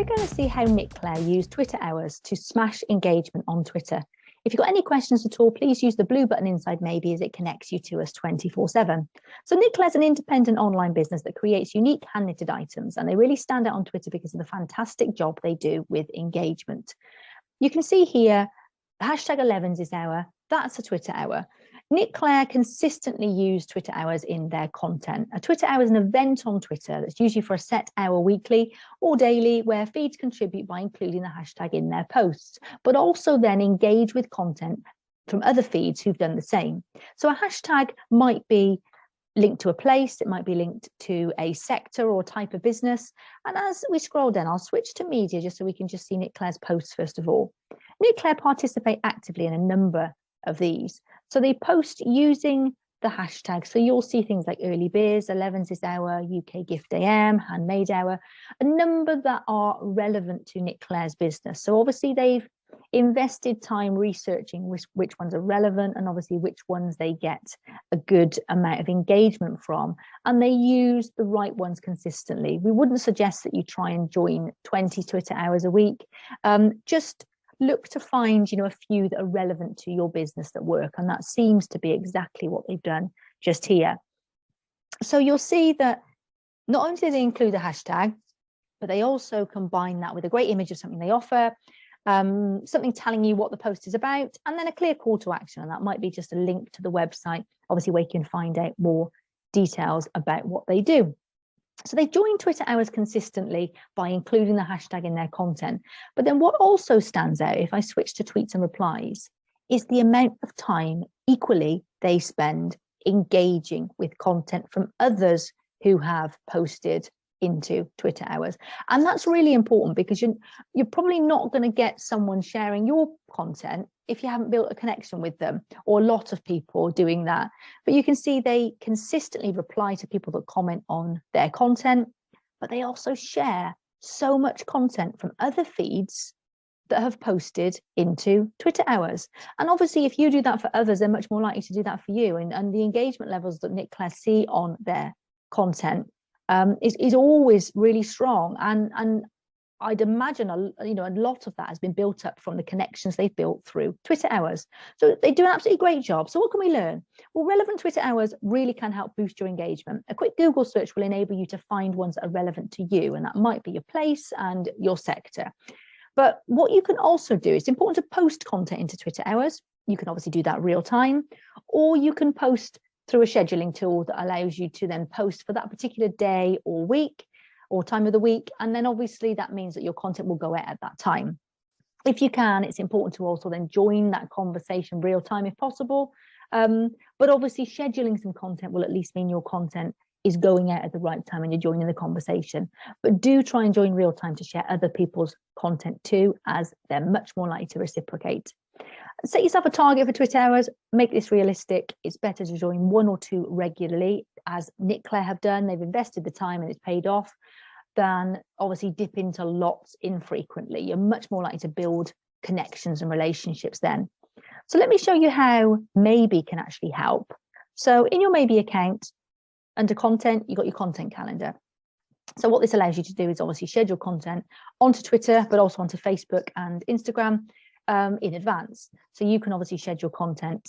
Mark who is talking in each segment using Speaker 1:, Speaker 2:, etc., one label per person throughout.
Speaker 1: we're going to see how Nick Clare used Twitter Hours to smash engagement on Twitter. If you've got any questions at all, please use the blue button inside Maybe as it connects you to us 24/7. So Nick Clare's an independent online business that creates unique hand-knitted items, and they really stand out on Twitter because of the fantastic job they do with engagement. You can see here, hashtag 11s is hour, that's a Twitter hour. Nick Clare consistently use Twitter Hours in their content. A Twitter Hour is an event on Twitter that's usually for a set hour weekly or daily, where feeds contribute by including the hashtag in their posts, but also then engage with content from other feeds who've done the same. So a hashtag might be linked to a place, it might be linked to a sector or type of business. And as we scroll down, I'll switch to media just so we can just see Nick Clare's posts first of all. Nick Clare participate actively in a number of these. So they post using the hashtag. So you'll see things like Early Biz, 11s is hour, UK Gift AM, Handmade Hour, a number that are relevant to Nick Clare's business. So obviously they've invested time researching which ones are relevant and obviously which ones they get a good amount of engagement from, and they use the right ones consistently. We wouldn't suggest that you try and join 20 Twitter Hours a week. Just look to find, a few that are relevant to your business that work, and that seems to be exactly what they've done just here. So you'll see that not only do they include a hashtag, but they also combine that with a great image of something they offer, something telling you what the post is about, and then a clear call to action, and that might be just a link to the website, obviously, where you can find out more details about what they do. So they join Twitter Hours consistently by including the hashtag in their content. But then what also stands out, if I switch to tweets and replies, is the amount of time equally they spend engaging with content from others who have posted into Twitter Hours. And that's really important because you're probably not going to get someone sharing your content if you haven't built a connection with them, or a lot of people doing that. But you can see they consistently reply to people that comment on their content, but they also share so much content from other feeds that have posted into Twitter Hours. And obviously, if you do that for others, they're much more likely to do that for you. And the engagement levels that Nick Clare see on their content is always really strong. And I'd imagine a lot of that has been built up from the connections they've built through Twitter Hours. So they do an absolutely great job. So what can we learn? Well, relevant Twitter Hours really can help boost your engagement. A quick Google search will enable you to find ones that are relevant to you, and that might be your place and your sector. But what you can also do, it's important to post content into Twitter Hours. You can obviously do that real time, or you can post through a scheduling tool that allows you to then post for that particular day or week or time of the week. And then obviously that means that your content will go out at that time. If you can, it's important to also then join that conversation real time if possible. But obviously scheduling some content will at least mean your content is going out at the right time and you're joining the conversation. But do try and join real time to share other people's content too, as they're much more likely to reciprocate. Set yourself a target for Twitter Hours, make this realistic. It's better to join 1 or 2 regularly, as Nick Clare have done. They've invested the time and it's paid off, than obviously dip into lots infrequently. You're much more likely to build connections and relationships then. So let me show you how Maybe can actually help. So in your Maybe account, under content, you've got your content calendar. So what this allows you to do is obviously schedule content onto Twitter, but also onto Facebook and Instagram in advance. So you can obviously schedule content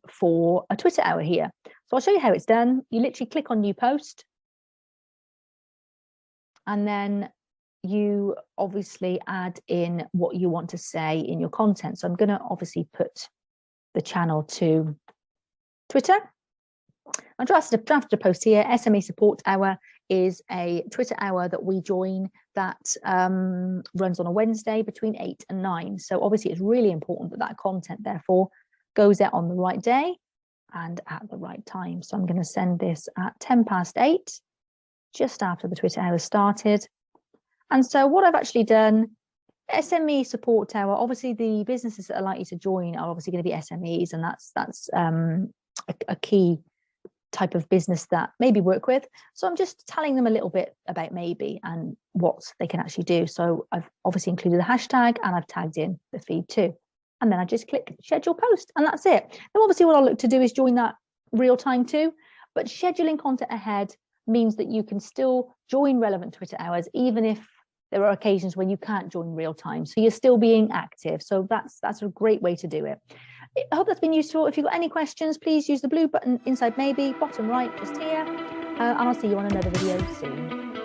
Speaker 1: for a Twitter hour here. So I'll show you how it's done. You literally click on new post, and then you obviously add in what you want to say in your content. So I'm going to obviously put the channel to Twitter. I drafted a post here. SME Support Hour is a Twitter hour that we join that runs on a Wednesday between 8 and 9. So obviously it's really important that that content therefore goes out on the right day and at the right time. So I'm going to send this at 8:10, just after the Twitter hour started. And so what I've actually done, SME Support Hour, obviously the businesses that are likely to join are obviously going to be SMEs, and that's a key type of business that Maybe work with. So I'm just telling them a little bit about Maybe and what they can actually do. So I've obviously included the hashtag and I've tagged in the feed too. And then I just click schedule post, and that's it. Now, obviously what I'll look to do is join that real time too, but scheduling content ahead means that you can still join relevant Twitter hours, even if there are occasions when you can't join real time, so you're still being active. So that's a great way to do it. I hope that's been useful. If you've got any questions, please use the blue button inside maybe, bottom right, just here, and I'll see you on another video soon.